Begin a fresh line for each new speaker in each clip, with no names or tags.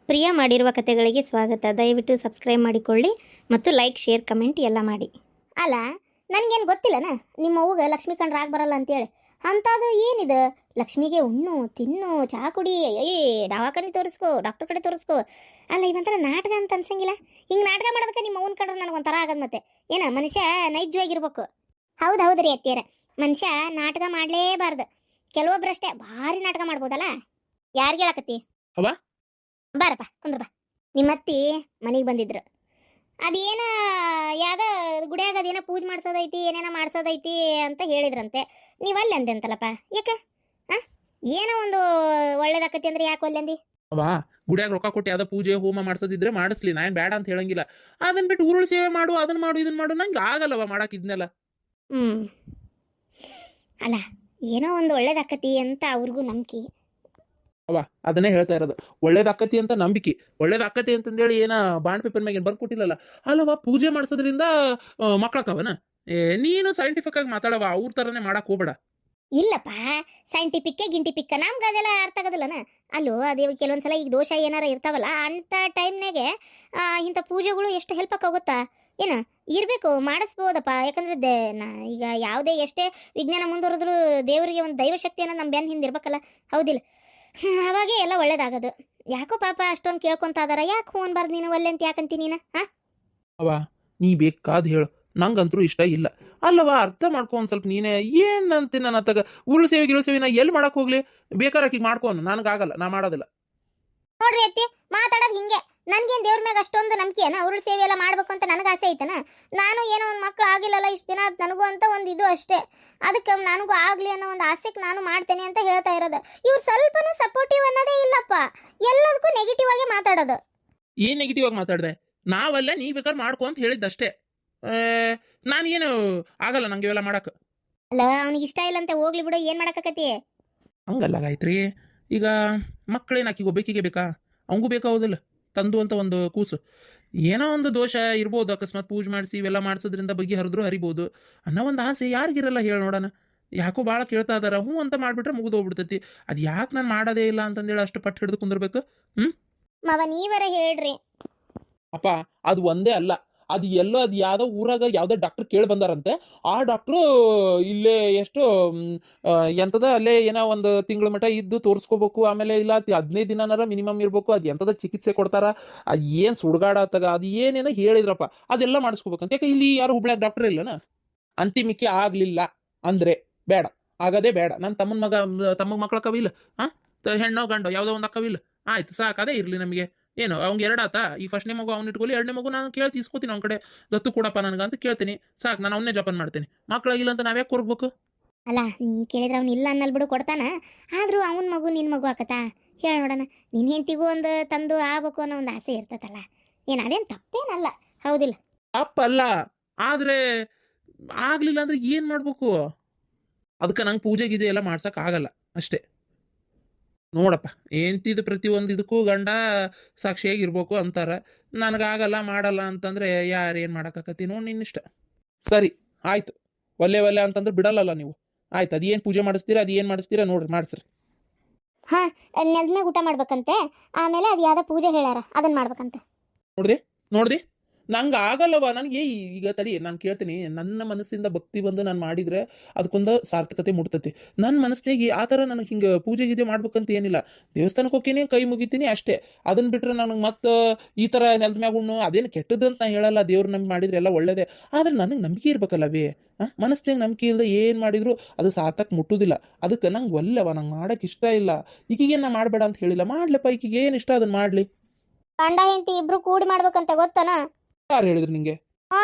ಪ್ರಿಯ ಮಾಡಿರುವ ಕಥೆಗಳಿಗೆ ಸ್ವಾಗತ. ದಯವಿಟ್ಟು ಸಬ್ಸ್ಕ್ರೈಬ್ ಮಾಡಿಕೊಳ್ಳಿ ಮತ್ತು ಲೈಕ್, ಶೇರ್, ಕಮೆಂಟ್ ಎಲ್ಲ ಮಾಡಿ.
ಅಲ್ಲ, ನನಗೇನು ಗೊತ್ತಿಲ್ಲನ ನಿಮ್ಮ ಅವ್ಗೆ ಲಕ್ಷ್ಮೀ ಕಂಡ್ರೆ ಆಗ ಬರಲ್ಲ ಅಂತೇಳಿ. ಅಂಥದ್ದು ಏನಿದೆ? ಲಕ್ಷ್ಮಿಗೆ ಉಣ್ಣು, ತಿನ್ನು, ಚಹಾ ಕುಡಿ, ದವಾಖಾನೆ ತೋರಿಸ್ಕೋ, ಡಾಕ್ಟರ್ ಕಡೆ ತೋರಿಸ್ಕೋ. ಅಲ್ಲ, ಇವಂತರ ನಾಟಕ ಅಂತ ಅನ್ಸಂಗಿಲ್ಲ. ಹಿಂಗೆ ನಾಟಕ ಮಾಡೋದಕ್ಕೆ ನಿಮ್ಮ ಅವ್ನ ಕಂಡ್ರೆ ನನಗೊಂಥರ ಆಗದು. ಮತ್ತೆ ಏನ ಮನುಷ್ಯ ನೈಜವಾಗಿರ್ಬೇಕು. ಹೌದು ರೀ ಅತ್ತಿಯರ, ಮನುಷ್ಯ ನಾಟಕ ಮಾಡಲೇಬಾರ್ದು. ಕೆಲವೊಬ್ರಷ್ಟೇ ಭಾರಿ ನಾಟಕ ಮಾಡ್ಬೋದಲ್ಲ. ಯಾರಿಗೆ ಹೇಳಕತ್ತಿ?
ಅವ್ವ?
ಬಾರಪ್ಪ ಕುಂದ್ರ ಬಾ. ನಿಮ್ಮ ಅತ್ತಿ ಮನೆಗೆ ಬಂದಿದ್ರು. ಅದೇನ ಯಾವ್ದ ಗುಡಿಯಾಗ ಅದೇನೋ ಪೂಜೆ ಮಾಡ್ಸೋದೈತಿ, ಏನೇನೋ ಮಾಡ್ಸೋದೈತಿ ಅಂತ ಹೇಳಿದ್ರಂತೆ. ನೀವು ಅಲ್ಲಿ ಅಂದೆ ಅಂತಲ್ಲಪ್ಪ, ಯಾಕೆ? ಏನೋ ಒಂದು ಒಳ್ಳೇದಾಕತಿ ಅಂದ್ರೆ ಯಾಕೆ ಒಲ್ಲೆ ಅಂದಿ?
ಅವಾ ಗುಡಿಯಾಗ ರೊಕ್ಕ ಕೊಟ್ಟು ಯಾವ್ದೋ ಪೂಜೆ ಹೋಮ ಮಾಡ್ಸೋದಿದ್ರೆ ಮಾಡಿಸ್ಲಿ, ನಾನು ಬೇಡ ಅಂತ ಹೇಳಂಗಿಲ್ಲ. ಅದನ್ನ ಬಿಟ್ಟು ಉರುಳು ಸೇವೆ ಮಾಡು, ಅದನ್ನ ಮಾಡು, ಇದನ್ನ ಮಾಡು, ನಂಗೆ ಆಗಲ್ಲವ ಮಾಡಕ್ ಇದನ್ನೆಲ್ಲ.
ಅಲ್ಲ, ಏನೋ ಒಂದು ಒಳ್ಳೇದಾಕತಿ ಅಂತ ಅವ್ರಿಗೂ ನಂಬಿಕೆ.
ಅವ ಅದನ್ನೇ ಹೇಳ್ತಾ ಇರೋದು, ಒಳ್ಳೇದಾಕತಿ ಅಂತ ನಂಬಿಕೆ. ಒಳ್ಳೇದಾಕತಿ ಅಂತಂದೇಳಿ ಏನ ಬಾಂಡ್ ಪೇಪರ್ ಮ್ಯಾಗ ಬರ್ದು ಕೊಟ್ಟಿಲ್ಲಲ್ಲ. ಅಲ್ಲವ ಪೂಜೆ ಮಾಡ್ಸೋದ್ರಿಂದ ಮಕ್ಳಕ್ಕವನ? ನೀನು ಸೈಂಟಿಫಿಕ್ ಆಗಿ ಮಾತಾಡವ, ಅವ್ರ ತರನೇ ಮಾಡಕ್ ಹೋಗ್ಬೇಡ.
ಇಲ್ಲಪ್ಪ, ಸೈಂಟಿಫಿಕ್ ಗಿಂಟಿಫಿಕ್ ನಮ್ಗೆ ಅದೆಲ್ಲ ಅರ್ಥ ಆಗೋದಿಲ್ಲನ. ಅಲ್ಲೋ ಅದೇ ಕೆಲವೊಂದ್ಸಲ ಈಗ ದೋಷ ಏನಾರ ಇರ್ತಾವಲ್ಲ, ಅಂಥ ಟೈಮ್ನಾಗೆ ಇಂಥ ಪೂಜೆಗಳು ಎಷ್ಟು ಹೆಲ್ಪ್ ಆಗೋಗುತ್ತಾ? ಏನ ಇರಬೇಕು, ಮಾಡಿಸ್ಬೋದಪ್ಪ. ಯಾಕಂದ್ರೆ ಈಗ ಯಾವುದೇ ಎಷ್ಟೇ ವಿಜ್ಞಾನ ಮುಂದುವರೆದ್ರು ದೇವರಿಗೆ ಒಂದು ದೈವಶಕ್ತಿ ಅನ್ನೋದು ನಮ್ಮ ಬೆನ್ನ ಹಿಂದೆ ಇರ್ಬೇಕಲ್ಲ, ಹೌದಿಲ್ಲ? ಅವಾಗೆ ಎಲ್ಲ ಒಳ್ಳೇದಾಗೋದು. ಯಾಕೋ ಪಾಪ ಅಷ್ಟೊಂದು ಕೇಳ್ಕೊಂತ ಅದಾರ, ಯಾಕೆ ಹೂ ಅನ್ಬಾರ್ದು ನೀನು? ಒಲ್ಲೆ ಅಂತ ಯಾಕಂತಿ ನೀನು?
ಅವ ನೀ ಬೇಕಾದ್ ಹೇಳು, ನಂಗಂತರೂ ಇಷ್ಟ ಇಲ್ಲ. ಅಲ್ಲವ ಅರ್ಥ ಮಾಡ್ಕೊ ಒಂದ್ ಸ್ವಲ್ಪ ನೀನೇ. ಏನಂತೆ ನನ್ನ ಹತ್ತಾಗ ಉರುಳು ಸೇವೆ ಗಿರುಳು ಸೇವೆ ನಾ ಎಲ್ಲಿ ಮಾಡಕ್ ಹೋಗ್ಲಿ? ಬೇಕಾರಾಕಿಗೆ ಮಾಡ್ಕೊನು, ನನಗಾಗಲ್ಲ, ನಾ ಮಾಡೋದಿಲ್ಲ.
ನೋಡ್ರಿ ಅತ್ತಿ, ಮಾತಾಡೋದು ಹಿಂಗೆ. ನನ್ಗೇನು ದೇವ್ರ ಮ್ಯಾಗ ಅಷ್ಟೊಂದು ನಂಬಿಕೆ ಏನ? ಅವ್ರ ಸೇವೆ ಎಲ್ಲ ಮಾಡ್ಬೇಕು ಅಂತ ನನಗೆ ಆಸೆ ಐತನ. ನಾನು ಏನೋ ಒಂದು ಮಕ್ಳು ಆಗಿಲ್ಲಲ್ಲ ಇಷ್ಟು ದಿನ, ನನಗೂ ಅಂತ ಒಂದು ಇದು ಅಷ್ಟೇ. ಅದಕ್ಕೆ ನನಗೂ ಆಗ್ಲಿ ಅನ್ನೋ ಒಂದು ಆಸೆಗೆ ನಾನು ಮಾಡ್ತೇನೆ ಅಂತ ಹೇಳ್ತಾ ಇರೋದು. ಇವ್ರು ಸ್ವಲ್ಪನೂ ಸಪೋರ್ಟಿವ್ ಅನ್ನೋದೇ ಇಲ್ಲಪ್ಪ, ಎಲ್ಲದಕ್ಕೂ ನೆಗೆಟಿವ್ ಆಗಿ ಮಾತಾಡೋದು.
ಏನ್ ನೆಗೆಟಿವ್ ಆಗಿ ಮಾತಾಡ್ದೆ? ನಾವಲ್ಲ, ನೀ ಬೇಕಾದ್ರೆ ಮಾಡ್ಕೊ ಅಂತ ಹೇಳಿದ್ದಷ್ಟೇ. ನಾನೇನು ಆಗಲ್ಲ ನಂಗೆ ಇವೆಲ್ಲ ಮಾಡಕ್.
ಅಲ್ಲ, ಅವ್ನಿಗೆ ಇಷ್ಟ ಇಲ್ಲ ಅಂತ ಹೋಗ್ಲಿ ಬಿಡು, ಏನ್ ಮಾಡಕತ್ತಿ?
ಹಂಗಲ್ಲ ಗಾಯತ್ರಿ, ಈಗ ಮಕ್ಕಳೇನು ಆಕಿಗೆ ಒಬ್ಬೇಕಿಗೆ ಬೇಕಾ? ಅವಂಗೂ ಬೇಕಾಗೋದಿಲ್ಲ ತಂದು ಅಂತ ಒಂದು ಕೂಸು. ಏನೋ ಒಂದು ದೋಷ ಇರ್ಬೋದು, ಅಕಸ್ಮಾತ್ ಪೂಜೆ ಮಾಡಿಸಿ ಇವೆಲ್ಲ ಮಾಡಿಸೋದ್ರಿಂದ ಬಗ್ಗೆ ಹರಿದ್ರು ಹರಿಬೋದು ಅನ್ನೋ ಒಂದು ಆಸೆ ಯಾರಿಗಿರಲ್ಲ ಹೇಳಿ ನೋಡೋಣ. ಯಾಕೋ ಭಾಳ ಕೇಳ್ತಾ ಇದಾರ, ಹ್ಞೂ ಅಂತ ಮಾಡಿಬಿಟ್ರೆ ಮುಗಿದು ಹೋಗ್ಬಿಡ್ತೈತಿ. ಅದು ಯಾಕೆ ನಾನು ಮಾಡೋದೇ ಇಲ್ಲ ಅಂತಂದೇಳಿ ಅಷ್ಟು ಪಟ್ಟು ಹಿಡಿದು ಕುಂದಿರ್ಬೇಕು?
ಮಾವ ನೀವರ ಹೇಳ್ರಿ.
ಅಪ್ಪ ಅದು ಒಂದೇ ಅಲ್ಲ, ಅದು ಎಲ್ಲೋ ಅದು ಯಾವುದೋ ಊರಾಗ ಯಾವುದೋ ಡಾಕ್ಟರ್ ಕೇಳಿ ಬಂದಾರಂತೆ. ಆ ಡಾಕ್ಟ್ರು ಇಲ್ಲೇ ಎಷ್ಟು ಎಂಥದ ಅಲ್ಲೇ ಏನೋ ಒಂದು ತಿಂಗಳ ಮಟ್ಟ ಇದ್ದು ತೋರಿಸ್ಕೋಬೇಕು, ಆಮೇಲೆ ಇಲ್ಲ 15 ದಿನನಾರ ಮಿನಿಮಮ್ ಇರಬೇಕು. ಅದು ಎಂಥದ ಚಿಕಿತ್ಸೆ ಕೊಡ್ತಾರ, ಅದು ಏನು ಸುಡ್ಗಾಡತ್ತಾಗ ಅದು ಏನೇನೋ ಹೇಳಿದ್ರಪ್ಪ, ಅದೆಲ್ಲ ಮಾಡಿಸ್ಕೋಬೇಕಂತ. ಯಾಕೆ ಇಲ್ಲಿ ಯಾರು ಹುಬ್ಳ್ಯಾಗ ಡಾಕ್ಟರ್ ಇಲ್ಲನ? ಅಂತಿಮಕ್ಕೆ ಆಗಲಿಲ್ಲ ಅಂದ್ರೆ ಬೇಡ, ಆಗದೇ ಬೇಡ. ನನ್ನ ತಮ್ಮನ ಮಕ್ಳ ಕವಿಲ್ಲ, ಹೆಣ್ಣೋ ಗಂಡೋ ಯಾವುದೋ ಒಂದು ಅಕ್ಕವಿಲ್ಲ, ಆಯ್ತು ಸಾಕು, ಅದೇ ಇರಲಿ ನಮಗೆ. ಏನು ಅವ್ನಿಗೆ ಎರಡಾತ, ಈ ಫಸ್ಟ್ನೇ ಮಗು ಅವ್ನು ಇಟ್ಕೊಳ್ಳಿ, ಎರಡನೇ ಮಗು ನಾನು ಕೇಳಿ ಇಸ್ಕೋತೀನಿ ಅವ್ನ ಕಡೆ, ದತ್ತು ಕೊಡಪ್ಪ ನನಗೆ ಅಂತ ಕೇಳ್ತೀನಿ, ಸಾಕು, ನಾನು ಅವನ್ನೇ ಜಪಾನ್ ಮಾಡ್ತೀನಿ. ಮಕ್ಕಳಾಗಿಲ್ಲ ಅಂತ ನಾವ್ಯಾಕೆ ಕೊಡ್ಬೇಕು?
ಅಲ್ಲ, ನೀ ಕೇಳಿದ್ರೆ ಅವ್ನು ಇಲ್ಲ ಅನ್ನಲ್ ಬಿಡು, ಕೊಡ್ತಾನ. ಆದ್ರೂ ಅವನ ಮಗು ನಿನ್ನ ಮಗು ಆಕತಾ? ಹೇಳಿ ನೋಡೋಣ. ನಿನ್ನ ಹೆಂಡತಿಗೂ ಒಂದು ತಂದು ಆಗ್ಬೇಕು ಅನ್ನೋ ಒಂದು ಆಸೆ ಇರ್ತದಲ್ಲ, ಏನು ಅದೇನು ತಪ್ಪೇನಲ್ಲ, ಹೌದಿಲ್ಲ?
ತಪ್ಪಲ್ಲ, ಆದ್ರೆ ಆಗ್ಲಿಲ್ಲ ಅಂದ್ರೆ ಏನ್ ಮಾಡ್ಬೇಕು? ಅದಕ್ಕೆ ನಂಗೆ ಪೂಜೆ ಗೀಜೆ ಎಲ್ಲ ಮಾಡ್ಸಕ್ ಆಗಲ್ಲ ಅಷ್ಟೇ. ನೋಡಪ್ಪ, ಎಂತಿದ್ದು ಪ್ರತಿಯೊಂದು ಇದಕ್ಕೂ ಗಂಡ ಸಾಕ್ಷಿಯಾಗಿರ್ಬೇಕು ಅಂತಾರ. ನನಗಾಗಲ್ಲ, ಮಾಡಲ್ಲ ಅಂತಂದ್ರೆ ಯಾರು ಏನು ಮಾಡೋಕ್ಕಾಕತಿ? ನೋಡಿ ನಿನ್ನಿಷ್ಟ. ಸರಿ ಆಯ್ತು, ಒಲ್ಲೆ ಒಲ್ಲೆ ಅಂತಂದ್ರೆ ಬಿಡಲ್ಲಲ್ಲ ನೀವು. ಆಯ್ತು, ಅದೇನು ಪೂಜೆ ಮಾಡಿಸ್ತೀರಾ, ಅದು ಏನು ಮಾಡಿಸ್ತೀರಾ ನೋಡ್ರಿ, ಮಾಡಿಸ್ರಿ.
ನೆಲದ ಊಟ ಮಾಡ್ಬೇಕಂತೆ, ಆಮೇಲೆ ಅದು ಯಾವ್ದೋ ಪೂಜೆ ಹೇಳ್ಯಾರ, ಅದನ್ನ ಮಾಡ್ಬೇಕಂತೆ.
ನೋಡ್ದಿ ನಂಗೆ ಆಗಲ್ಲವ. ನನಗೆ ಈಗ ತಡಿ, ನಾನು ಕೇಳ್ತೀನಿ. ನನ್ನ ಮನಸ್ಸಿಂದ ಭಕ್ತಿ ಬಂದು ನಾನು ಮಾಡಿದ್ರೆ ಅದಕ್ಕೊಂದು ಸಾರ್ಥಕತೆ ಮುಟ್ತತಿ. ನನ್ನ ಮನಸ್ಸಿನಾಗೆ ಆ ಥರ ನನಗೆ ಹಿಂಗೆ ಪೂಜೆ ಗೀಜೆ ಮಾಡ್ಬೇಕಂತ ಏನಿಲ್ಲ. ದೇವಸ್ಥಾನಕ್ಕೆ ಹೋಗ್ತೀನಿ, ಕೈ ಮುಗಿತೀನಿ ಅಷ್ಟೇ. ಅದನ್ನ ಬಿಟ್ಟರೆ ನನಗೆ ಮತ್ತೆ ಈ ಥರ ನೆಲದ ಮ್ಯಾಗ ಉಣ್ಣು ಅದೇನು ಕೆಟ್ಟದ್ದು ಅಂತ ನಾನು ಹೇಳಲ್ಲ. ದೇವ್ರು ನಮ್ಗೆ ಮಾಡಿದ್ರೆ ಎಲ್ಲ ಒಳ್ಳೇದೇ. ಆದರೆ ನನಗೆ ನಂಬಿಕೆ ಇರ್ಬೇಕಲ್ಲವೇ? ಮನಸ್ಸಿನಾಗ ನಂಬಿಕೆ ಇಲ್ಲದೆ ಏನು ಮಾಡಿದ್ರು ಅದು ಸಾರ್ಥಕ ಮುಟ್ಟುದಿಲ್ಲ. ಅದಕ್ಕೆ ನಂಗೆ ಒಲ್ಲವ, ನಂಗೆ ಮಾಡೋಕೆ ಇಷ್ಟ ಇಲ್ಲ. ಈಗೀಗೇನು ನಾ ಮಾಡಬೇಡ ಅಂತ ಹೇಳಿಲ್ಲ, ಮಾಡ್ಲಪ್ಪ, ಈಗೀಗ ಏನು ಇಷ್ಟ ಅದನ್ನು ಮಾಡಲಿ.
ಗಂಡ ಹೆಂಡತಿ ಇಬ್ರು ಕೂಡಿ ಮಾಡ್ಬೇಕಂತ ಗೊತ್ತನ?
ಯಾರು ಹೇಳಿದ್ರು ನಿಂಗೆ?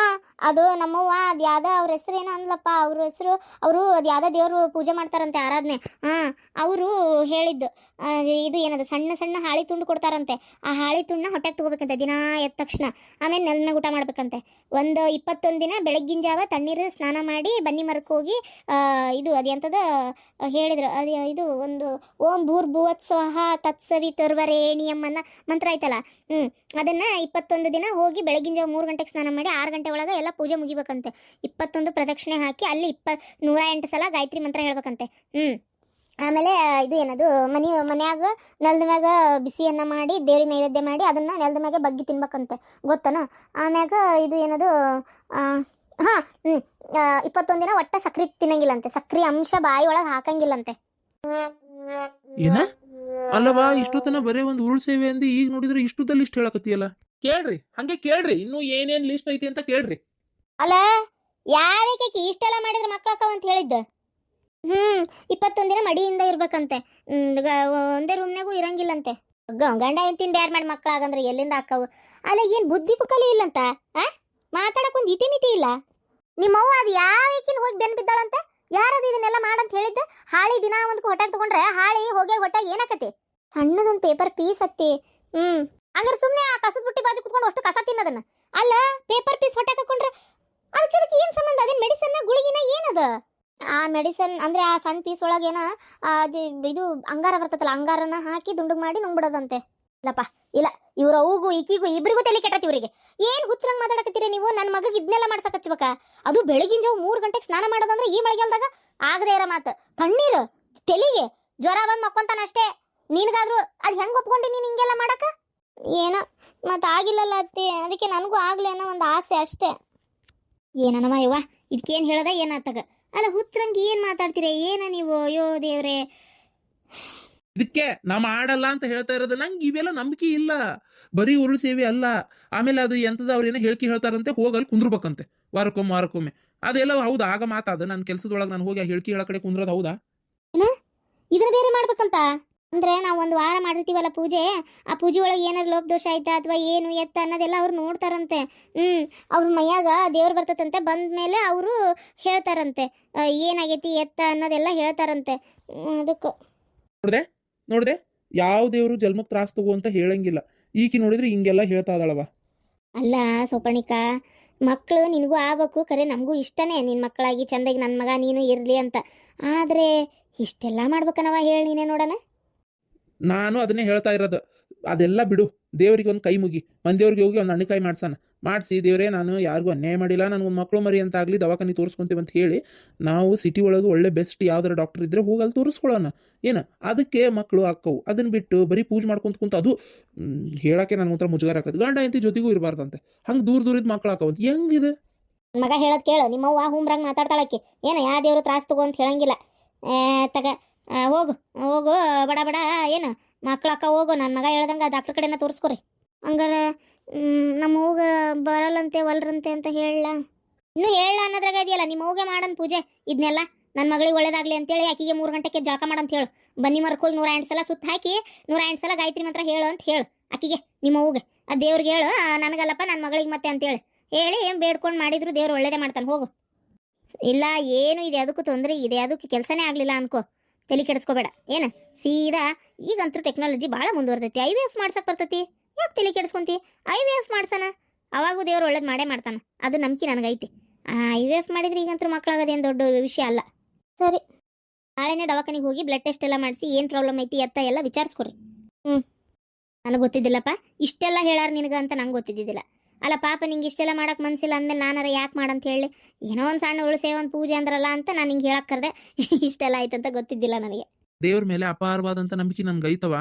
ಅದು ನಮ್ಮವ್ವ ಅದು ಯಾವ್ದ ಅವ್ರ ಹೆಸರು ಏನೋ ಅಂದ್ಲಪ್ಪ. ಅವ್ರ ಹೆಸರು, ಅವರು ಅದು ಯಾವ್ದೋ ದೇವರು ಪೂಜೆ ಮಾಡ್ತಾರಂತೆ, ಆರಾಧನೆ. ಅವರು ಹೇಳಿದ್ದು ಇದು ಏನದು, ಸಣ್ಣ ಸಣ್ಣ ಹಾಳಿ ತುಂಡು ಕೊಡ್ತಾರಂತೆ. ಆ ಹಾಳಿ ತುಂಡನ್ನ ಹೊಟ್ಟೆಗೆ ತಗೋಬೇಕಂತೆ ದಿನ ಎದ್ದ ತಕ್ಷಣ. ಆಮೇಲೆ ನೆಲದ ಊಟ ಮಾಡ್ಬೇಕಂತೆ. ಒಂದು 21 ದಿನ ಬೆಳಗ್ಗಿನ ಜಾವ ತಣ್ಣೀರು ಸ್ನಾನ ಮಾಡಿ ಬನ್ನಿ ಮರಕ್ಕೆ ಹೋಗಿ ಇದು ಅದು ಎಂಥದ ಹೇಳಿದ್ರು, ಅದು ಇದು ಒಂದು ಓಂ ಭೂರ್ಭುವತ್ ಸ್ವಹ ತತ್ಸವಿತುರ್ವರೇಣಿಯಂ ಅನ್ನೋ ಮಂತ್ರ ಐತಲ್ಲ, ಅದನ್ನು 21 ದಿನ ಹೋಗಿ ಬೆಳಗ್ಗಿನ ಜಾವ 3 ಗಂಟೆಗೆ ಸ್ನಾನ ಮಾಡಿ 6 ಗಂಟೆ ಒಳಗೆ ಎಲ್ಲ ಪೂಜೆ ಮುಗಿಬೇಕಂತೆ. 21 ಪ್ರದಕ್ಷಿಣೆ ಹಾಕಿ ಅಲ್ಲಿ 108 ಸಲ ಗಾಯತ್ರಿ ಮಂತ್ರ ಹೇಳ್ಬೇಕಂತೆ. ಆಮೇಲೆ ಇದು ಏನದು ಮನ್ಯಾಗ ನೆಲದ ಮ್ಯಾಗ ಬಿಸಿಯನ್ನ ಮಾಡಿ ದೇವ್ರಿಗೆ ನೈವೇದ್ಯ ಮಾಡಿ ಅದನ್ನ ನೆಲದ ಮ್ಯಾಗೆ ಬಗ್ಗಿ ತಿನ್ಬೇಕಂತೆ ಗೊತ್ತನ. ಆಮ್ಯಾಗ ಇದು ಏನದು ಹಾಂ 21 ದಿನ ಒಟ್ಟ ಸಕ್ರಿ ತಿನ್ನಂಗಿಲ್ಲಂತೆ, ಸಕ್ರಿ ಅಂಶ ಬಾಯಿ ಒಳಗೆ ಹಾಕಂಗಿಲ್ಲಂತೆ.
ಏನ ಅಲ್ಲವಾ ಇಷ್ಟೊತ್ತನ ಬರೇ ಒಂದು ಉರುಳು ಸೇವೆ ಅಂದಿ, ಈಗ ನೋಡಿದ್ರೆ ಇಷ್ಟುದಲ್ಲಿ ಇಷ್ಟು ಹೇಳಕತ್ತಿಯಲ್ಲ. ಕೇಳ್ರಿ, ಹಂಗೆ ಕೇಳ್ರಿ, ಇನ್ನೂ ಏನೇನ್ ಲಿಸ್ಟ್ ಐತಿ ಅಂತ ಕೇಳ್ರಿ.
ಅಲ್ಲ ಯಾವಕ್ಕೆ ಇಷ್ಟೆಲ್ಲ ಮಾಡಿದ್ರೆ ಮಕ್ಕಳಕ್ಕವ ಅಂತ ಹೇಳಿದ್ದ. 21 ದಿನ ಮಡಿಯಿಂದ ಇರ್ಬೇಕಂತೆ, ಒಂದೇ ರೂಮ್ನಾಗೂ ಇರಂಗಿಲ್ಲಂತೆ. ಗಂಡ ಹೆಂಡತಿನ ಬ್ಯಾರ್ ಮಾಡಿ ಮಕ್ಕಳಾಗಂದ್ರೆ ಎಲ್ಲಿಂದ ಹಾಕವು. ಅಲ್ಲ ಏನ್ ಬುದ್ಧಿ ಪುಕ್ಕಲಿ ಇಲ್ಲಂತ, ಮಾತಾಡಕ್ ಒಂದು ಇತಿಮಿತಿ ಇಲ್ಲ. ನಿಮ್ಮವ್ವ ಅದು ಯಾವಕಿನ ಹೋಗಿ ಬೆನ್ ಬಿದ್ದಾಳಂತ, ಯಾರದು ಇದನ್ನೆಲ್ಲ ಮಾಡಂತ ಹೇಳಿದ್ದ. ಹಾಳಿ ದಿನ ಒಂದು ಹೊಟ್ಟಾಗ ತಗೊಂಡ್ರೆ ಹಾಳಿ ಹೋಗಿ ಹೊಟ್ಟಾಗ ಏನಾಕತಿ, ಸಣ್ಣದೊಂದು ಪೇಪರ್ ಪೀಸ್ ಹತ್ತಿ. ಹಂಗಾರೆ ಸುಮ್ಮನೆ ಆ ಕಸದ ಬುಟ್ಟಿ ಬಾಜು ಕುತ್ಕೊಂಡು ಅಷ್ಟು ಕಸ ತಿನ್ನೋದನ್ನ. ಅಲ್ಲ ಪೇಪರ್ ಪೀಸ್ ಹೊಟ್ಟಾಗ ಹಾಕೊಂಡ್ರೆ ಅದಕ್ಕೆ ಏನ್ ಸಂಬಂಧ, ಅದೇನ್ ಮೆಡಿಸನ್ ಗುಳಿಗಿನ ಏನದ. ಆ ಮೆಡಿಸನ್ ಅಂದ್ರೆ ಆ ಸಣ್ಣ ಪೀಸ್ ಒಳಗೇನ ಅದು ಇದು ಅಂಗಾರ ಬರ್ತದಲ್ಲ, ಅಂಗಾರನ ಹಾಕಿ ದುಂಡು ಮಾಡಿ ನುಂಗ್ಬಿಡೋದಂತೆ. ಇಲ್ಲಪ್ಪ ಇಲ್ಲ, ಇವ್ರ ಅವ್ಗೂ ಈಕಿಗೂ ಇಬ್ರಿಗೂ ತಲೆ ಕೆಟ್ಟತಿ. ಇವರಿಗೆ ಏನ್ ಹುಚ್ಚರಂಗ್ ಮಾತಾಡಕತ್ತೀರಿ ನೀವು. ನನ್ನ ಮಗಗೆ ಇದನ್ನೆಲ್ಲ ಮಾಡ್ಸಕ್ ಹಚ್ಬೇಕಾ? ಅದು ಬೆಳಗಿನ ಜಾವ 3 ಗಂಟೆಗೆ ಸ್ನಾನ ಮಾಡೋದಂದ್ರೆ ಈ ಮಳೆಗಾಲದಾಗ ಆಗದೆ ಇರೋ ಮಾತು. ತಣ್ಣೀರು ತೆಲಿಗೆ ಜ್ವರ ಬಂದ್ ಮಕ್ಕೊಂತಾನ ಅಷ್ಟೇ. ನಿನ್ಗಾದ್ರು ಅದ್ ಹೆಂಗ್ ಒಪ್ಕೊಂಡಿ ನೀನ್ ಹಿಂಗೆಲ್ಲ ಮಾಡಕ? ಏನೋ ಮತ್ ಆಗಿಲ್ಲಲ್ಲ ಅತ್ತಿ, ಅದಕ್ಕೆ ನನಗೂ ಆಗ್ಲಿ ಅನ್ನೋ ಒಂದು ಆಸೆ ಅಷ್ಟೇ. ಏನನವ ಯವ್ವ ಇದಕ್ಕೇನ್ ಹೇಳದ ಏನಾತಗ. ಅಲ್ಲ ಹುಚ್ಚರಂಗಿ ಏನ್ ಮಾತಾಡ್ತೀರ ಏನ ನೀವು? ಅಯ್ಯೋ ದೇವ್ರೆ,
ಇದಕ್ಕೆ ನಾ ಮಾಡಲ್ಲ ಅಂತ ಹೇಳ್ತಾ ಇರೋದು. ನಂಗೆ ಇವೆಲ್ಲ ನಂಬಿಕೆ ಇಲ್ಲ. ಬರೀ ಉರುಳು ಸೇವೆ ಅಲ್ಲ, ಆಮೇಲೆ ಅದು ಎಂತದ ಅವ್ರೇನೋ ಹೇಳ್ತಾರಂತೆ, ಹೋಗಲ್ಲಿ ಕುಂದ್ರಬೇಕಂತೆ ವಾರಕ್ಕೊಮ್ಮೆ. ಅದೆಲ್ಲ ಹೌದಾ? ಆಗ ಮಾತಾದ ನನ್ನ ಕೆಲ್ಸದೊಳಗೆ ನಾನು ಹೋಗಿ ಆ ಹೇಳೋ ಕಡೆ ಕುಂದ್ರದ ಹೌದಾ?
ಇದನ್ನ ಬೇರೆ ಮಾಡ್ಬೇಕಂತ ಅಂದ್ರೆ ನಾವು ಒಂದು ವಾರ ಮಾಡಿರ್ತೀವಲ್ಲ ಪೂಜೆ, ಆ ಪೂಜೆ ಒಳಗೆ ಏನಾರು ಲೋಪದೋಷ ಆಯ್ತಾ ಅಥವಾ ಏನು ಎತ್ತ ಅನ್ನೋದೆಲ್ಲ ಅವ್ರು ನೋಡ್ತಾರಂತೆ. ಅವ್ರ ಮೈಯಾಗ ದೇವ್ರು ಬರ್ತದಂತೆ, ಬಂದ್ಮೇಲೆ ಅವರು ಹೇಳ್ತಾರಂತೆ ಏನಾಗೈತಿ ಎತ್ತ ಅನ್ನೋದೆಲ್ಲ ಹೇಳ್ತಾರಂತೆ. ಅದಕ್ಕೆ
ನೋಡ್ದೆ ಯಾವ ದೇವ್ರು ಜನ್ಮಕ್ ತ್ರಾಸ್ ತಗೋ ಅಂತ ಹೇಳಂಗಿಲ್ಲ. ಈಕಿ ನೋಡಿದ್ರೆ ಹಿಂಗೆಲ್ಲ ಹೇಳ್ತಾ ಇದಾಳವ.
ಅಲ್ಲ ಸೋಪಣಿಕ, ಮಕ್ಕಳು ನಿನಗೂ ಆಗ್ಬೇಕು, ಖರೆ ನಮಗೂ ಇಷ್ಟನೇ ನಿನ್ನ ಮಕ್ಕಳಾಗಿ ಚಂದಾಗಿ ನನ್ನ ಮಗ ನೀನು ಇರಲಿ ಅಂತ. ಆದರೆ ಇಷ್ಟೆಲ್ಲ ಮಾಡ್ಬೇಕನವ ಹೇಳಿ ನೀನೇ ನೋಡೋಣ.
ನಾನು ಅದನ್ನೇ ಹೇಳ್ತಾ ಇರೋದು. ಅದೆಲ್ಲ ಬಿಡು, ದೇವರಿಗೆ ಒಂದು ಕೈ ಮುಗಿ, ಮಂದಿಯವ್ರಿಗೆ ಹೋಗಿ ಒಂದು ಹಣ್ಣಿಕಾಯಿ ಮಾಡಿಸಿ, ದೇವರೇ ನಾನು ಯಾರಿಗೂ ಅನ್ಯಾಯ ಮಾಡಿಲ್ಲ, ನನಗೊಂದು ಮಕ್ಕಳು ಮರಿ ಅಂತ ಆಗಲಿ ದವಾಖಾನೆ ತೋರಿಸ್ಕೊಂತೀವಿ ಅಂತ ಹೇಳಿ ನಾವು ಸಿಟಿ ಒಳಗೆ ಒಳ್ಳೆ ಬೆಸ್ಟ್ ಯಾವ್ದಾರ ಡಾಕ್ಟರ್ ಇದ್ರೆ ಹೋಗಿ ಅಲ್ಲಿ ತೋರಿಸ್ಕೊಳ್ಳೋಣ. ಏನು ಅದಕ್ಕೆ ಮಕ್ಕಳು ಹಾಕವು. ಅದನ್ನ ಬಿಟ್ಟು ಬರೀ ಪೂಜೆ ಮಾಡ್ಕೊಂತ ಕುಂತ ಅದು ಹೇಳಕ್ಕೆ ನನಗೆ ಒಂಥರ ಮುಜುಗರ ಆಕತ್ತೆ. ಗಂಡ ಹೆಂಡತಿ ಜೊತೆಗೂ ಇರಬಾರ್ದಂತೆ, ಹಂಗೆ ದೂರದ್ದು ಮಕ್ಕಳು ಹಾಕವಂತ ಹೆಂಗಿದೆ?
ಮಗ ಹೇಳೋದು ಕೇಳು, ನಿಮ್ಮವ್ವ ಹೂಮ್ರಂಗೆ ಮಾತಾಡ್ತಾಳಕ್ಕೆ. ಏನು ಯಾವ ದೇವರು ತ್ರಾಸ ತಗೋ ಅಂತ ಹೇಳಂಗಿಲ್ಲ. ತಗ ಹೋಗು ಬಡ ಏನು ಮಕ್ಳು ಅಕ್ಕ ಹೋಗು, ನನ್ನ ಮಗ ಹೇಳ್ದಂಗೆ ಡಾಕ್ಟರ್ ಕಡೆನ ತೋರಿಸ್ಕೊರಿ. ಹಂಗಾರೆ ನಮ್ಮ ಹೋಗ ಬರಲ್ಲಂತೆ ಒಲ್ರಂತೆ ಅಂತ ಹೇಳ. ಇನ್ನೂ ಹೇಳ ಅನ್ನೋದ್ರಾಗ ಇದೆಯಲ್ಲ, ನಿಮ್ಮ ಹೋಗೆ ಮಾಡನ್ ಪೂಜೆ ಇದನ್ನೆಲ್ಲ ನನ್ನ ಮಗಳಿಗೆ ಒಳ್ಳೇದಾಗ್ಲಿ ಅಂತೇಳಿ ಆಕಿಗೆ 3 ಗಂಟೆಗೆ ಜಳಕ ಮಾಡಂತ ಹೇಳು. ಬನ್ನಿ ಮರಕ್ಕೆ ಹೋಗಿ 108 ಸಲ ಸುತ್ತ ಹಾಕಿ 108 ಸಲ ಗಾಯತ್ರಿ ಮಂತ್ರ ಹೇಳು ಅಂತ ಹೇಳು ಆಕಿಗೆ. ನಿಮ್ಮ ಹೋಗೆ ಆ ದೇವ್ರಿಗೆ ಹೇಳು, ನನಗಲ್ಲಪ್ಪ ನನ್ನ ಮಗಳಿಗೆ ಮತ್ತೆ ಅಂತೇಳಿ ಹೇಳಿ ಬೇಡ್ಕೊಂಡು ಮಾಡಿದ್ರು ದೇವ್ರು ಒಳ್ಳೇದೇ ಮಾಡ್ತಾನೆ. ಹೋಗು. ಇಲ್ಲ ಏನು ಇದೆ ಅದಕ್ಕೂ ತೊಂದರೆ ಇದೆ, ಅದಕ್ಕೆ ಕೆಲಸನೇ ಆಗಲಿಲ್ಲ ಅನ್ಕೋ, ತಲೆ ಕೆಡಿಸ್ಕೋಬೇಡ. ಏನು ಸೀದಾ ಈಗಂತೂ ಟೆಕ್ನಾಲಜಿ ಭಾಳ ಮುಂದುವರ್ತೈತಿ, IVF ಮಾಡ್ಸಕ್ಕೆ ಬರ್ತೈತಿ. ಯಾಕೆ ತಲೆ ಕೆಡಿಸ್ಕೊಂತಿ? IVF ಮಾಡ್ಸೋಣ, ಅವಾಗೂ ದೇವ್ರು ಒಳ್ಳೇದು ಮಾಡೇ ಮಾಡ್ತಾನೆ. ಅದು ನಂಬಿಕೆ ನನಗೈತಿ. IVF ಮಾಡಿದ್ರೆ ಈಗಂತೂ ಮಕ್ಕಳಾಗೋದೇನು ದೊಡ್ಡ ವಿಷಯ ಅಲ್ಲ. ಸರಿ, ನಾಳೆನೇ ದವಾಖಾನಿಗೆ ಹೋಗಿ ಬ್ಲಡ್ ಟೆಸ್ಟ್ ಎಲ್ಲ ಮಾಡಿಸಿ ಏನು ಪ್ರಾಬ್ಲಮ್ ಐತಿ ಎತ್ತ ಎಲ್ಲ ವಿಚಾರಿಸ್ಕೊರಿ. ನನಗೆ ಗೊತ್ತಿದ್ದಿಲ್ಲಪ್ಪ, ಇಷ್ಟೆಲ್ಲ ಹೇಳಾರ ನಿನಗೆ ಅಂತ ನಂಗೆ ಗೊತ್ತಿದ್ದಿದ್ದಿಲ್ಲ. ಅಲ್ಲ ಪಾಪ ನಿಂಗೆ ಇಷ್ಟೆಲ್ಲ ಮಾಡಕ್ಕೆ ಮನಸ್ಸಿಲ್ಲ ಅಂದಮೇಲೆ ನಾನಾರ ಯಾಕೆ ಮಾಡಂತ ಹೇಳಿ, ಏನೋ ಒಂದು ಸಣ್ಣ ಉಳಿಸೇ ಒಂದು ಪೂಜೆ ಅಂದ್ರಲ್ಲ ಅಂತ ನಾನು ಹಿಂಗೆ ಹೇಳಕ್ಕೆ ಕರೆದೆ. ಇಷ್ಟೆಲ್ಲ ಆಯ್ತಂತ ಗೊತ್ತಿದ್ದಿಲ್ಲ ನನಗೆ.
ದೇವ್ರ ಮೇಲೆ ಅಪಾರವಾದಂಥ ನಂಬಿಕೆ ನನ್ಗೆ ಐತವ.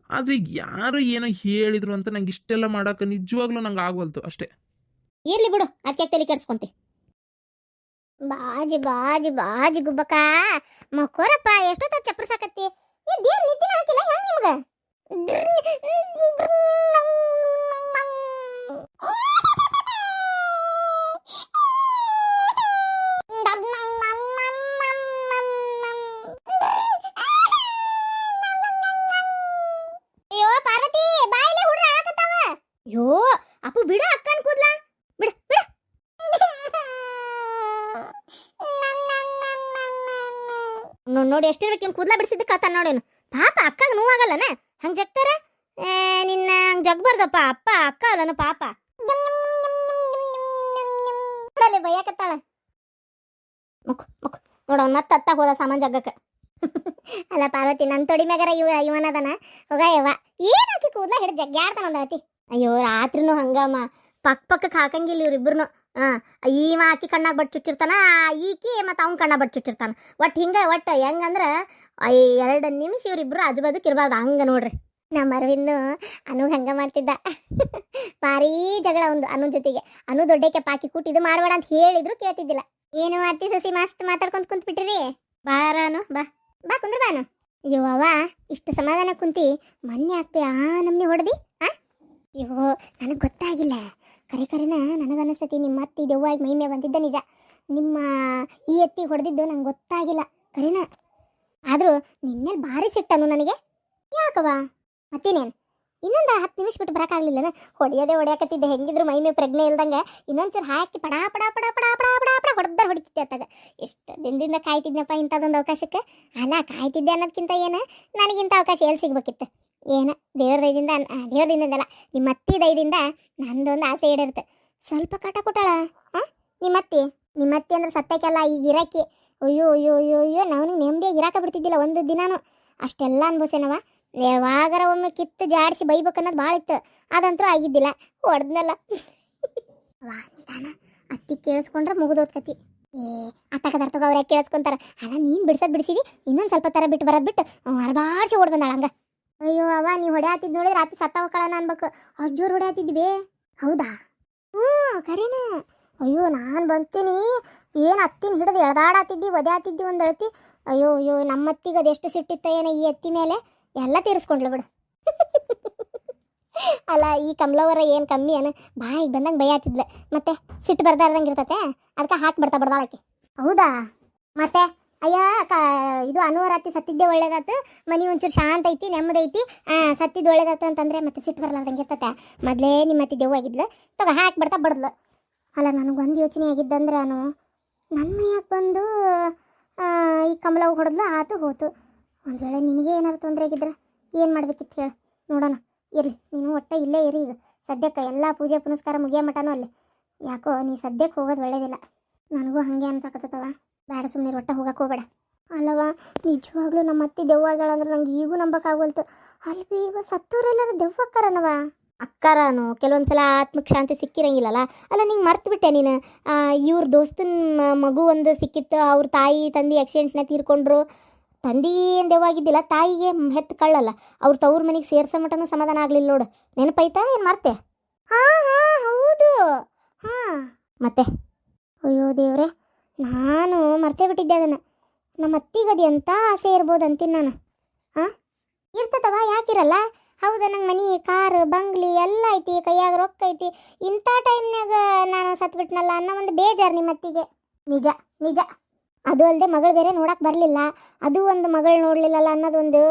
ಆದರೆ ಯಾರು ಏನೋ ಹೇಳಿದ್ರು ಅಂತ ನಂಗೆ ಇಷ್ಟೆಲ್ಲ ಮಾಡೋಕೆ ನಿಜವಾಗ್ಲೂ ನಂಗೆ ಆಗವಲ್ತು ಅಷ್ಟೇ.
ಇರ್ಲಿ ಬಿಡು, ಅದಕ್ಕೆ ತಲೆ ಕೆಡಿಸ್ಕೊಂತಿ. ಬಾಜು ಗುಬ್ಬಕ್ಕ ಮಕ್ಕೋರಪ್ಪ, ಎಷ್ಟೊತ್ತ ಚಪ್ರ ಸಾಕತ್ತಿ. ದೇವ್ರ ನಿದ್ದಿನ ಹಾಕಿಲ್ಲ ಹೆಂಗ್ ನಿಮ್ಗ? ಅಯ್ಯೋ ಪಾರ್ವತಿ, ಬಾಯಿಲೆ ಹುಡ್ರ ಆಳಕತ್ತಾವ. ಅಯ್ಯೋ ಅಪ್ಪು ಬಿಡ ಅಕ್ಕನ್ ಕೂದ್ಲ ಬಿಡ. ನೋಡಿ ಎಷ್ಟಿರ್ಬೇಕು ಕೂದ್ಲ ಬಿಡಿಸಿದ್ದು ಕಳ್ತಾನ ನೋಡೇನು. ಪಾಪ ಅಕ್ಕಗ ನೋವಾಗಲ್ಲನ ಹಂಗೆ ಜಗ್ತಾರ? ನಿನ್ನ ಹಂಗೆ ಜಗ್ಬಾರ್ದಪ್ಪ, ಅಪ್ಪ ಅಕ್ಕ ಅಲ್ಲನ ಪಾಪ. ಬಯ್ಯಾಕತ್ತಾಳ ನೋಡ ಅವ್ನು ಮತ್ತೆ ಅತ್ತ ಹೋದ ಸಾಮಾನ್ ಜಗ್ಗಕ್ಕೆ. ಅಲ್ಲ ಪಾರ್ವತಿ, ನನ್ನ ತೊಡಿ ಮ್ಯಾಗಾರ ಇವನದನ ಹೋಗ ಯವ್ವ. ಏನ್ ಹಾಕಿ ಕೂದ್ಲ ಹಿಡಿದು ಜಗ್ಗಾಡ್ತಾನ ಒಂದತಿ. ಅಯ್ಯೋ ರಾತ್ರಿನೂ ಹಂಗಮ್ಮ ಪಕ್ಕಕ್ಕೆ ಹಾಕಂಗಿಲ್ಲ ಇವ್ರಿಬ್ರು. ಈವ ಆಕಿ ಕಣ್ಣಾಗ ಬಟ್ ಚುಚ್ಚಿರ್ತಾನ, ಈಕಿ ಮತ್ತು ಅವ್ನ ಕಣ್ಣಾಗ ಬಟ್ ಚುಚ್ಚಿರ್ತಾನ. ಒಟ್ಟು ಹೆಂಗಂದ್ರೆ 2 ನಿಮಿಷ ಇವ್ರಿಬ್ರು ಆಜು ಬಾಜುಕ್ ಇರ್ಬಾರ್ದು ಹಂಗೆ ನೋಡ್ರಿ. ನಮ್ಮ ಅರವಿಂದು ಅನುಗ್ ಹಂಗ ಮಾಡ್ತಿದ್ದ ಭಾರೀ ಜಗಳ ಒಂದು ಅನು ಜೊತೆಗೆ. ಅನು ದೊಡ್ಡಕ್ಕೆ ಪಾಕಿ ಕೂಟಿ ಇದು ಮಾಡಬೇಡ ಅಂತ ಹೇಳಿದ್ರು ಕೇಳ್ತಿದ್ದಿಲ್ಲ. ಏನು ಅತ್ತಿ ಸಸಿ ಮಸ್ತ್ ಮಾತಾಡ್ಕೊಂತ ಕುಂತ್ ಬಿಟ್ಟಿರಿ. ಬಾರಾನು ಬಾ ಬಾ ಕುಂದ್ರ ಬಾನು. ಅಯ್ಯೋ ಅವ್ವ ಇಷ್ಟು ಸಮಾಧಾನ ಕುಂತಿ ಮೊನ್ನೆ ಹಾಕ್ಬಿ ಆ ನಮ್ನಿ ಹೊಡೆದಿ. ಅಯ್ಯೋ ನನಗೆ ಗೊತ್ತಾಗಿಲ್ಲ. ಕರೆನ ನನಗನ್ನಿಸ್ತೈತಿ ನಿಮ್ಮ ಅತ್ತಿ ದೆವ್ವಾಗಿ ಮೈಮೆ ಬಂದಿದ್ದ ನಿಜ. ನಿಮ್ಮ ಈ ಎತ್ತಿ ಹೊಡೆದಿದ್ದು ನಂಗೆ ಗೊತ್ತಾಗಿಲ್ಲ ಕರೆನ. ಆದರೂ ನಿನ್ಮೇಲೆ ಭಾರಿ ಸಿಟ್ಟನು ನನಗೆ. ಯಾಕವ ಮತ್ತೇನೇನು ಇನ್ನೊಂದು 10 ನಿಮಿಷ ಬಿಟ್ಟು ಬರೋಕ್ಕಾಗಲಿಲ್ಲನ? ಹೊಡೆಯಕತ್ತಿದ್ದೆ ಹೆಂಗಿದ್ರು ಮೈಮೆ ಪ್ರಜ್ಞೆ ಇಲ್ದಂಗೆ ಇನ್ನೊಂಚೂರು ಹಾಕಿ ಪಡಾ ಪಡಾ ಪಡಾ ಪಡಾ ಪಡಾ ಪಡಾ ಪಡಾ ಹೊಡೆದಾರ ಹೊಡಿತಿದ್ದೆ ಅತ್ತಾಗ. ಎಷ್ಟು ದಿನದಿಂದ ಕಾಯ್ತಿದ್ನಪ್ಪ ಇಂಥದ್ದೊಂದು ಅವಕಾಶಕ್ಕೆ. ಅಲ್ಲ ಕಾಯ್ತಿದ್ದೆ ಅನ್ನೋದಕ್ಕಿಂತ ಏನು ನನಗಿಂತ ಅವಕಾಶ ಎಲ್ಲಿ ಸಿಗ್ಬೇಕಿತ್ತು ಏನು. ದೇವ್ರ ದಯದಿಂದಲ್ಲ ನಿಮ್ಮ ಅತ್ತಿ ದಯದಿಂದ ನಂದೊಂದು ಆಸೆ ಈಡೇರುತ್ತೆ. ಸ್ವಲ್ಪ ಕಾಟ ಕೊಟ್ಟಾಳ ನಿಮ್ಮ ಅತ್ತಿ ಅಂದ್ರೆ ಸತ್ತಕ್ಕೆಲ್ಲ ಈಗ ಇರಾಕಿ. ಅಯ್ಯೋ ಅಯ್ಯೋ ಅಯ್ಯೋ ಅಯ್ಯೋ ನಾವು ನೆಮ್ಮದಿಯಾಗಿ ಇರಾಕ ಬಿಡ್ತಿದ್ದಿಲ್ಲ ಒಂದು ದಿನಾನು. ಅಷ್ಟೆಲ್ಲ ಅನ್ಭವಿಸೇನವ. ಯಾವಾಗಾರ ಒಮ್ಮೆ ಕಿತ್ತು ಜಾಡಿಸಿ ಬೈಬೇಕನ್ನೋದು ಭಾಳ ಇತ್ತು. ಅದಂತರೂ ಆಗಿದ್ದಿಲ್ಲ. ಹೊಡೆದ್ನಲ್ಲ ವಾ ನಿಧಾನ. ಅತ್ತಿ ಕೇಳಿಸ್ಕೊಂಡ್ರೆ ಮುಗಿದೋದ್ ಕತಿ. ಅತ್ತಗ ಅವ್ರು ಯಾಕೆ ಕೇಳಿಸ್ಕೊಂತಾರ. ಅಲ್ಲ ನೀನು ಬಿಡಿಸಿದಿ ಇನ್ನೊಂದು ಸ್ವಲ್ಪ ಥರ ಬಿಟ್ಟು ಬರೋದು ಬಿಟ್ಟು ಅರಬಾಡ್ಸಿ ಓಡ್ ಬಂದಾಳ ಹಂಗ. ಅಯ್ಯೋ ಅವ ನೀವು ಹೊಡೆಯಾತಿದ್ ನೋಡಿದ್ರೆ ರಾತ್ರಿ ಸತ್ತ ಹೋಗ್ಕಳನ ಅನ್ಬೇಕು. ಅಷ್ಟು ಜೋರು ಹೊಡೆಯಾತಿದ್ವಿ. ಹೌದಾ? ಕರೇನ. ಅಯ್ಯೋ ನಾನು ಬಂತೀನಿ ಏನು ಅತ್ತಿನ ಹಿಡಿದು ಎಳ್ದಾಡಾತಿದ್ದಿ ಒದ್ಯಾತಿದ್ದಿ ಒಂದು ಅಳತಿ. ಅಯ್ಯೋ ಅಯ್ಯೋ ನಮ್ಮ ಅತ್ತಿಗೆ ಅದೆಷ್ಟು ಸಿಟ್ಟಿತ್ತ ಏನೋ ಈ ಅತ್ತಿ ಮೇಲೆ. ಎಲ್ಲ ತೀರಿಸ್ಕೊಂಡ್ಲ ಬಿಡು. ಅಲ್ಲ ಈ ಕಮಲವರ ಏನು ಕಮ್ಮಿ ಏನು ಬಾಯಿಗೆ ಬಂದಂಗೆ ಬೈಯಾತಿದ್ಲ. ಮತ್ತೆ ಸಿಟ್ಟು ಬರ್ದಾರ್ದಂಗೆ ಇರ್ತತೆ ಅದಕ್ಕೆ ಹಾಕಿ ಬಡ್ದಾಳಕ್ಕೆ. ಹೌದಾ? ಮತ್ತೆ ಅಯ್ಯ ಇದು ಅನುವರ ಅತ್ತಿ ಸತ್ತಿದ್ದೆ ಒಳ್ಳೇದಾತು. ಮನೆ ಒಂಚೂರು ಶಾಂತ ಐತಿ ನೆಮ್ಮದೈತಿ. ಸತ್ತಿದ್ದು ಒಳ್ಳೇದಾತು ಅಂತಂದ್ರೆ ಮತ್ತೆ ಸಿಟ್ಟು ಬರಲಾರ್ದಂಗೆ ಇರ್ತತೆ. ಮೊದಲೇ ನಿಮ್ಮ ಅತ್ತಿ ದೆವ್ವಾಗಿದ್ಲು ತಗೋ ಹಾಕಿ ಬಡ್ದ್ಲು. ಅಲ್ಲ ನನಗೊಂದು ಯೋಚನೆ ಆಗಿದ್ದಂದ್ರೆ ನನ್ನ ಮೈಯಾಗ ಬಂದು ಈ ಕಮಲವು ಹೊಡೆದ್ಲು ಆತು ಹೋತು. ಒಂದು ವೇಳೆ ನಿನಗೆ ಏನಾರು ತೊಂದರೆ ಆಗಿದ್ರೆ ಏನು ಮಾಡ್ಬೇಕಿತ್ತು ಹೇಳು ನೋಡೋಣ. ಇರಲಿ ನೀನು ಒಟ್ಟೆ ಇಲ್ಲೇ ಇರಿ. ಈಗ ಸದ್ಯಕ್ಕೆ ಎಲ್ಲ ಪೂಜೆ ಪುನಸ್ಕಾರ ಮುಗಿಯೋ ಮಟನೂ ಅಲ್ಲಿ. ಯಾಕೋ ನೀ ಸದ್ಯಕ್ಕೆ ಹೋಗೋದು ಒಳ್ಳೇದಿಲ್ಲ. ನನಗೂ ಹಾಗೆ ಅನ್ಸಕತ್ತವ. ಬೇಡ ಸುಮ್ಮನೆ ಒಟ್ಟೆ ಹೋಗಕ್ಕೆ ಹೋಗಬೇಡ. ಅಲ್ಲವ ನಿಜವಾಗ್ಲೂ ನಮ್ಮ ಅತ್ತಿ ದೆವ್ವಾಗಳಂದ್ರೆ ನಂಗೆ ಈಗೂ ನಂಬಕ್ಕಾಗೋಲ್ತು. ಅಲ್ಲಿ ಇವ ಸತ್ತೋರೆಲ್ಲರೂ ದೆವ್ವಕ್ಕರನವ. ಅಕ್ಕಾರನು ಕೆಲವೊಂದು ಸಲ ಆತ್ಮಕ್ಕೆ ಶಾಂತಿ ಸಿಕ್ಕಿರಂಗಿಲ್ಲಲ್ಲ. ಅಲ್ಲ ನಿಂಗೆ ಮರ್ತು ಬಿಟ್ಟೆ ನೀನು. ಇವ್ರ ದೋಸ್ತನ ಮಗು ಒಂದು ಸಿಕ್ಕಿತ್ತು. ಅವ್ರ ತಾಯಿ ತಂದೆ ಆಕ್ಸಿಡೆಂಟ್ನ ತೀರ್ಕೊಂಡ್ರು. ತಂದೆ ಏನು ದೆವ್ವಾಗಿದ್ದಿಲ್ಲ, ತಾಯಿಗೆ ಹೆತ್ತು ಕಳ್ಳಲ್ಲ. ಅವ್ರ ತವ್ರ ಮನೆಗೆ ಸೇರ್ಸೋ ಮಟನೂ ಸಮಾಧಾನ ಆಗಲಿಲ್ಲ ನೋಡು. ನೆನಪೈತಾ ಏನು ಮರ್ತೆ? ಹೌದು. ಮತ್ತೆ ಅಯ್ಯೋ ದೇವ್ರೆ ನಾನು ಮರ್ತೇ ಬಿಟ್ಟಿದ್ದೆ ಅದನ್ನು. ನಮ್ಮ ಅತ್ತಿಗದು ಎಂಥ ಆಸೆ ಇರ್ಬೋದು ಅಂತೀನಿ ನಾನು. ಇರ್ತದವ ಯಾಕಿರಲ್ಲ. ಹೌದಾ ನಂಗೆ ಮನೆ ಕಾರು ಬಂಗ್ಲಿ ಎಲ್ಲ ಐತಿ, ಕೈಯಾಗ ರೊಕ್ಕ ಐತಿ. ಇಂಥ ಟೈಮ್ನಾಗ ನಾನು ಸತ್ಬಿಟ್ನಲ್ಲ ಅನ್ನೋ ಒಂದು ಬೇಜಾರು ನಿಮ್ಮ ಅತ್ತಿಗೆ. ನಿಜ ನಿಜ. ಅದು ಅಲ್ಲದೆ ಮಗಳು ಬೇರೆ ನೋಡಕ್ಕೆ ಬರಲಿಲ್ಲ. ಅದು ಒಂದು ಮಗಳು ನೋಡಲಿಲ್ಲಲ್ಲ ಅನ್ನೋದೊಂದು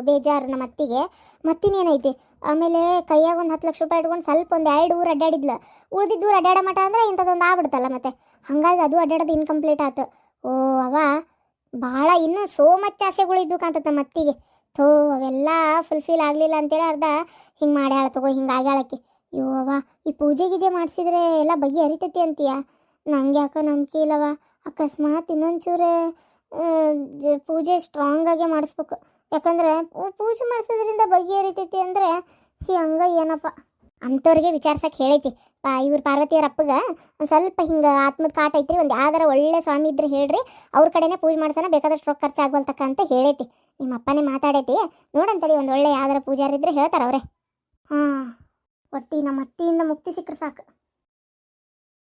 ಬೇಜಾರು ನಮ್ಮ ಅತ್ತಿಗೆ. ಮತ್ತಿನೇನೈತಿ ಆಮೇಲೆ ಕೈಯಾಗ ಒಂದು 10 ಲಕ್ಷ ರೂಪಾಯಿ ಇಟ್ಕೊಂಡು ಸ್ವಲ್ಪ ಒಂದು 2 ಊರು ಅಡ್ಡಾಡಿದ್ಲು. ಉಳಿದಿದ್ದು ಊರು ಅಡ್ಡಾಡೋ ಮಟ ಅಂದ್ರೆ ಇಂಥದ್ದೊಂದು ಆಗ್ಬಿಡ್ತಲ್ಲ ಮತ್ತೆ. ಹಾಗಾಗಿ ಅದು ಅಡ್ಡಾಡೋದು ಇನ್ಕಂಪ್ಲೀಟ್ ಆಯ್ತು. ಓ ಅವ ಭಾಳ ಇನ್ನೂ ಸೋ ಮಚ್ ಆಸೆಗಳಿದ್ದು ಕಾಂತತ್ತೆ ನಮ್ಮ ಅತ್ತಿಗೆ. ಅವೆಲ್ಲ ಫುಲ್ಫಿಲ್ ಆಗಲಿಲ್ಲ ಅಂತೇಳಿ ಅರ್ಧ ಹಿಂಗೆ ಮಾಡ್ಯಾಳ ತಗೋ ಹಿಂಗೆ ಆಗ್ಯಾಳಕ್ಕೆ. ಅಯ್ಯೋ ಅವ್ವ ಈ ಪೂಜೆ ಗೀಜೆ ಮಾಡಿಸಿದ್ರೆ ಎಲ್ಲ ಬಗೆ ಹರಿತೈತಿ ಅಂತೀಯ. ನಂಗೆ ಯಾಕೆ ನಂಬಿಕೆ ಇಲ್ಲವ. ಅಕಸ್ಮಾತ್ ಇನ್ನೊಂಚೂರು ಪೂಜೆ ಸ್ಟ್ರಾಂಗಾಗೆ ಮಾಡಿಸ್ಬೇಕು. ಯಾಕಂದ್ರೆ ಪೂಜೆ ಮಾಡಿಸೋದ್ರಿಂದ ಬಗೆ ಹರಿತೈತಿ ಅಂದರೆ ಹಂಗ ಏನಪ್ಪ ಅಂಥವ್ರಿಗೆ ವಿಚಾರ್ಸಕ್ಕೆ ಹೇಳೈತಿ. ಇವ್ರು ಪಾರ್ವತಿಯರ ಅಪ್ಪಗೆ ಒಂದು ಸ್ವಲ್ಪ ಹಿಂಗೆ ಆತ್ಮದ ಕಾಟ ಐತ್ರಿ, ಒಂದು ಯಾವ್ದಾರ ಒಳ್ಳೆ ಸ್ವಾಮಿ ಇದ್ರೆ ಹೇಳ್ರಿ, ಅವ್ರ ಕಡೆನೇ ಪೂಜೆ ಮಾಡ್ಸೋಣ, ಬೇಕಾದಷ್ಟು ರೊಕ್ಕ ಖರ್ಚಾಗ್ವಲ್ತಕ್ಕ ಅಂತ ಹೇಳೈತಿ. ನಿಮ್ಮ ಅಪ್ಪನೇ ಮಾತಾಡೈತಿ. ನೋಡಂತಡಿ ಒಂದು ಒಳ್ಳೆ ಯಾವ್ದಾರ ಪೂಜಾರಿದ್ರೆ ಹೇಳ್ತಾರೆ ಅವರೇ. ಒಟ್ಟಿ ನಮ್ಮ ಅತ್ತಿಯಿಂದ ಮುಕ್ತಿ ಸಿಕ್ಕರೆ ಸಾಕು.